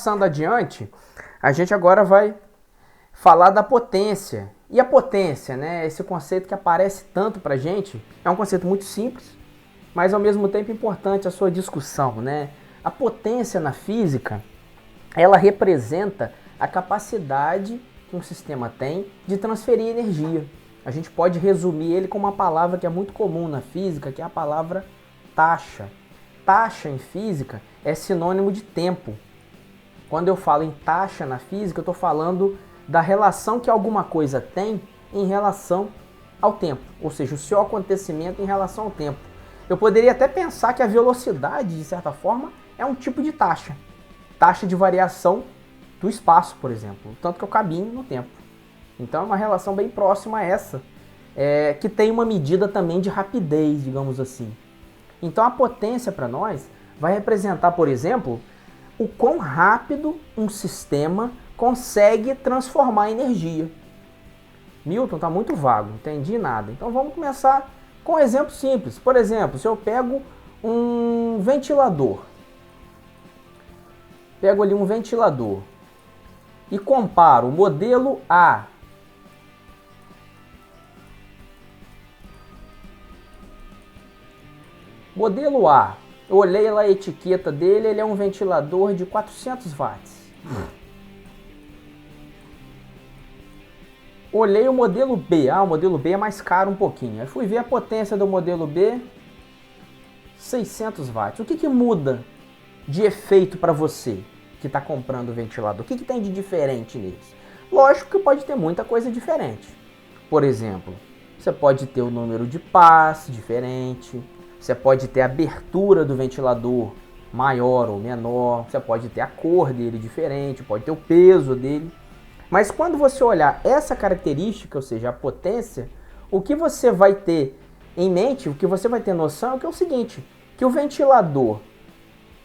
Passando adiante, a gente agora vai falar da potência. E a potência, né? Esse conceito que aparece tanto pra gente, é um conceito muito simples, mas ao mesmo tempo importante a sua discussão, né? A potência na física, ela representa a capacidade que um sistema tem de transferir energia. A gente pode resumir ele com uma palavra que é muito comum na física, que é a palavra taxa. Taxa em física é sinônimo de tempo. Quando eu falo em taxa na física, eu estou falando da relação que alguma coisa tem em relação ao tempo, ou seja, o seu acontecimento em relação ao tempo. Eu poderia até pensar que a velocidade, de certa forma, é um tipo de taxa. Taxa de variação do espaço, por exemplo, tanto que eu caminho no tempo. Então é uma relação bem próxima a essa, que tem uma medida também de rapidez, digamos assim. Então a potência para nós vai representar, por exemplo, o quão rápido um sistema consegue transformar energia. Milton, está muito vago, não entendi nada. Então vamos começar com um exemplo simples. Por exemplo, se eu pego um ventilador, pego ali um ventilador e comparo o modelo A modelo A, eu olhei lá a etiqueta dele, ele é um ventilador de 400 watts. Olhei o modelo B, o modelo B é mais caro um pouquinho. Aí fui ver a potência do modelo B, 600 watts. O que muda de efeito para você que está comprando o ventilador? O que tem de diferente neles? Lógico que pode ter muita coisa diferente. Por exemplo, você pode ter o número de pás diferente, você pode ter a abertura do ventilador maior ou menor, você pode ter a cor dele diferente, pode ter o peso dele. Mas quando você olhar essa característica, ou seja, a potência, o que você vai ter em mente, o que você vai ter noção é que é o seguinte, que o ventilador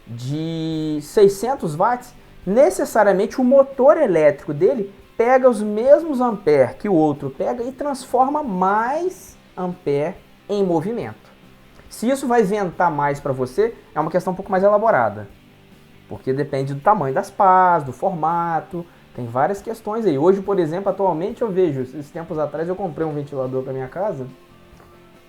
de 600 watts, necessariamente o motor elétrico dele pega os mesmos ampere que o outro pega e transforma mais ampere em movimento. Se isso vai ventar mais para você, é uma questão um pouco mais elaborada, porque depende do tamanho das pás, do formato, tem várias questões aí. Hoje, por exemplo, atualmente eu vejo, esses tempos atrás eu comprei um ventilador para minha casa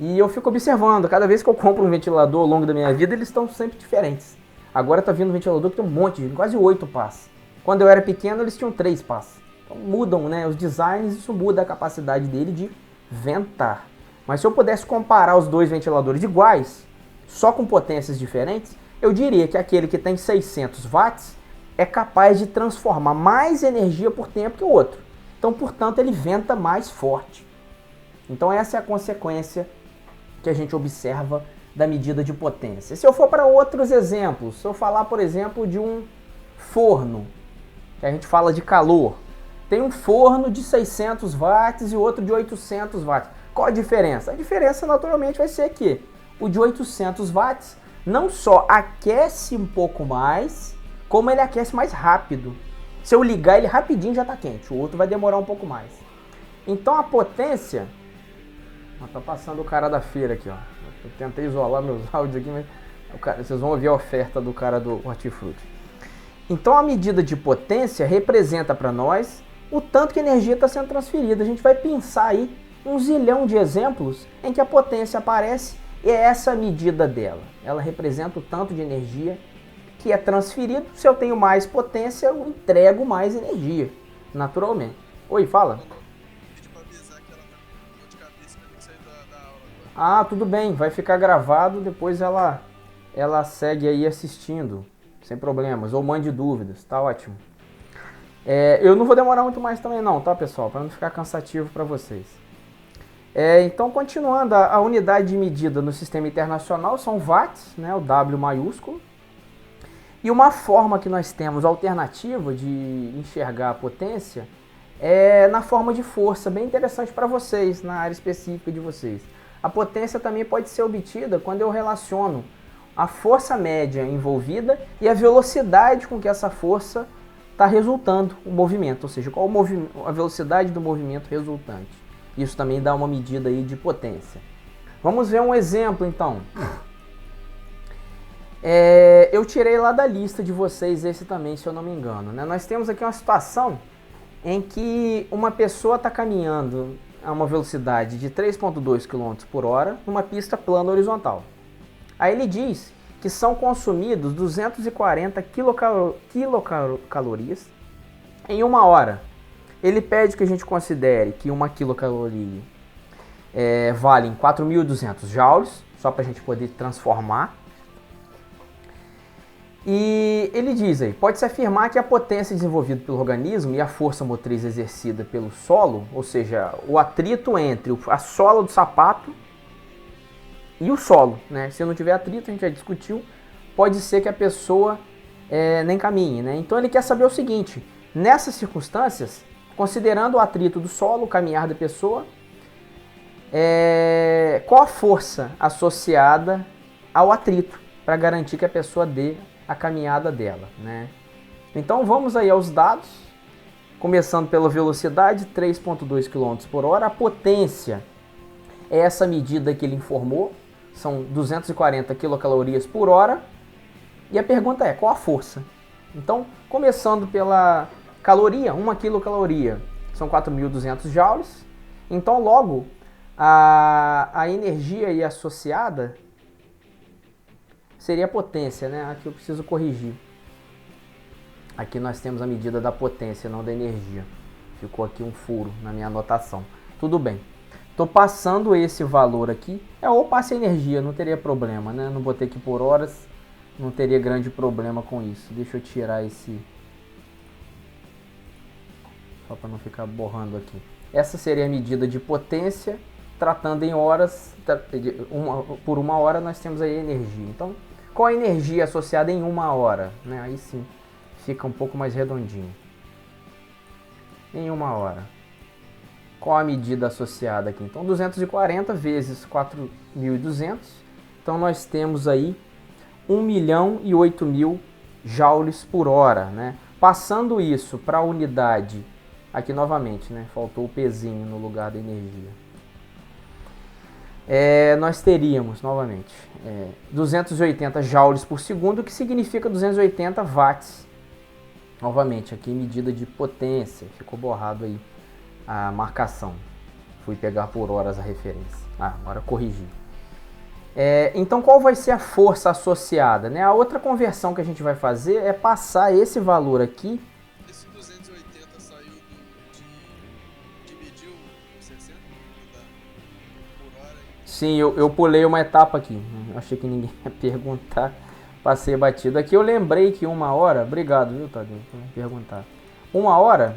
e eu fico observando, cada vez que eu compro um ventilador ao longo da minha vida, eles estão sempre diferentes. Agora tá vindo um ventilador que tem um monte, quase 8 pás. Quando eu era pequeno, eles tinham 3 pás. Então mudam, né? Os designs, isso muda a capacidade dele de ventar. Mas se eu pudesse comparar os dois ventiladores iguais, só com potências diferentes, eu diria que aquele que tem 600 watts é capaz de transformar mais energia por tempo que o outro. Então, portanto, ele venta mais forte. Então essa é a consequência que a gente observa da medida de potência. Se eu for para outros exemplos, se eu falar, por exemplo, de um forno, que a gente fala de calor, tem um forno de 600 watts e outro de 800 watts. Qual a diferença? A diferença naturalmente vai ser que o de 800 watts não só aquece um pouco mais, como ele aquece mais rápido. Se eu ligar ele rapidinho já está quente, o outro vai demorar um pouco mais. Então a potência... Tá passando o cara da feira aqui, ó. Eu tentei isolar meus áudios aqui, mas vocês vão ouvir a oferta do cara do hortifruti. Então a medida de potência representa para nós o tanto que a energia está sendo transferida. A gente vai pensar aí um zilhão de exemplos em que a potência aparece e é essa a medida dela. Ela representa o tanto de energia que é transferido. Se eu tenho mais potência, eu entrego mais energia, naturalmente. Oi, fala. Ah, tudo bem, vai ficar gravado, depois ela segue aí assistindo, sem problemas, ou mande dúvidas, tá ótimo. Eu não vou demorar muito mais também não, tá pessoal, para não ficar cansativo para vocês. Então, continuando, a unidade de medida no sistema internacional são watts, né, o W maiúsculo. E uma forma que nós temos alternativa de enxergar a potência é na forma de força, bem interessante para vocês, na área específica de vocês. A potência também pode ser obtida quando eu relaciono a força média envolvida e a velocidade com que essa força está resultando o movimento, ou seja, qual a velocidade do movimento resultante. Isso também dá uma medida aí de potência. Vamos ver um exemplo então. Eu tirei lá da lista de vocês esse também, se eu não me engano, né? Nós temos aqui uma situação em que uma pessoa está caminhando a uma velocidade de 3,2 km por hora numa pista plana horizontal. Aí ele diz que são consumidos 240 quilocalorias em uma hora. Ele pede que a gente considere que uma quilocaloria vale 4.200 joules, só para a gente poder transformar. E ele diz aí, pode-se afirmar que a potência desenvolvida pelo organismo e a força motriz exercida pelo solo, ou seja, o atrito entre a sola do sapato e o solo, né? Se não tiver atrito, a gente já discutiu, pode ser que a pessoa nem caminhe, né? Então ele quer saber o seguinte, nessas circunstâncias, considerando o atrito do solo, o caminhar da pessoa, qual a força associada ao atrito para garantir que a pessoa dê a caminhada dela, né? Então vamos aí aos dados, começando pela velocidade, 3,2 km por hora, a potência é essa medida que ele informou, são 240 quilocalorias por hora, e a pergunta é, qual a força? Então, começando pela caloria, 1 quilocaloria são 4.200 joules, então logo a energia aí associada seria a potência, né? Aqui eu preciso corrigir. Aqui nós temos a medida da potência, não da energia. Ficou aqui um furo na minha anotação. Tudo bem. Estou passando esse valor aqui. Ou passe a energia, não teria problema, né? Não botei aqui por horas, não teria grande problema com isso. Deixa eu tirar esse... Só para não ficar borrando aqui. Essa seria a medida de potência, tratando em horas. Por uma hora nós temos aí a energia. Então, qual a energia associada em uma hora? Né? Aí sim, fica um pouco mais redondinho. Em uma hora. Qual a medida associada aqui? Então, 240 vezes 4.200. Então, nós temos aí 1.008.000 joules por hora. Né? Passando isso para a unidade, aqui novamente, né? Faltou o pezinho no lugar da energia. Nós teríamos, novamente, 280 joules por segundo, que significa 280 watts. Novamente, aqui medida de potência, ficou borrado aí a marcação. Fui pegar por horas a referência. Agora corrigi. Então, qual vai ser a força associada? Né? A outra conversão que a gente vai fazer é passar esse valor aqui. Esse 280 saiu dividiu 60 por hora? Sim, eu pulei uma etapa aqui. Achei que ninguém ia perguntar. Passei batido. Aqui eu lembrei que uma hora... Obrigado, viu, Tadeu, por perguntar. Uma hora,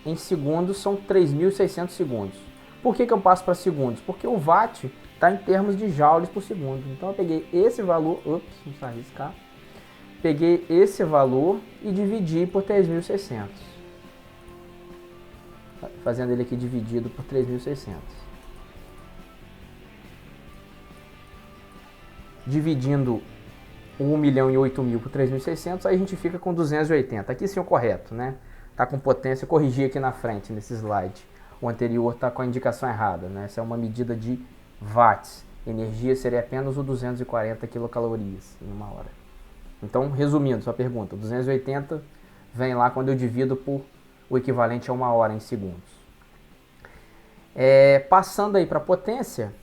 em segundos, são 3.600 segundos. Por que eu passo para segundos? Porque o watt está em termos de joules por segundo. Então eu peguei esse valor... Ops, não precisa arriscar. Peguei esse valor e dividi por 3.600. Fazendo ele aqui dividido por 3.600. Dividindo 1.008.000 por 3.600, aí a gente fica com 280. Aqui sim o correto, né? Tá com potência, eu corrigi aqui na frente, nesse slide. O anterior tá com a indicação errada, né? Essa é uma medida de watts. Energia seria apenas o 240 quilocalorias em uma hora. Então, resumindo sua pergunta, 280 vem lá quando eu divido por o equivalente a uma hora em segundos. Passando aí para a potência...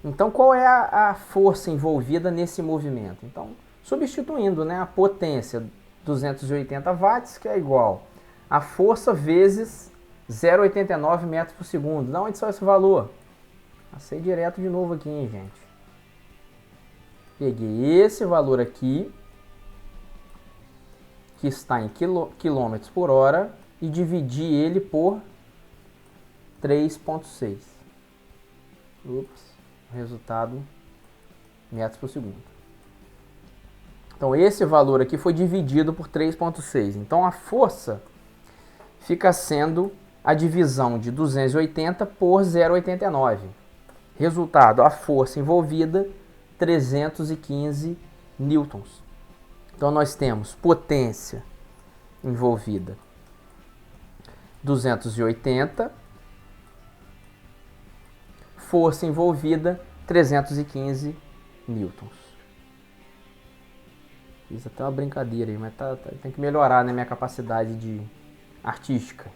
Então, qual é a força envolvida nesse movimento? Então, substituindo, né, a potência 280 watts, que é igual a força vezes 0,89 metros por segundo. Da onde saiu esse valor? Passei direto de novo aqui, hein, gente. Peguei esse valor aqui, que está em quilômetros por hora, e dividi ele por 3,6. Resultado metros por segundo. Então esse valor aqui foi dividido por 3,6. Então a força fica sendo a divisão de 280 por 0,89. Resultado, a força envolvida, 315 newtons. Então nós temos potência envolvida, 280, força envolvida, 315 newtons. Fiz até uma brincadeira aí, mas tem que melhorar, né, minha capacidade de artística.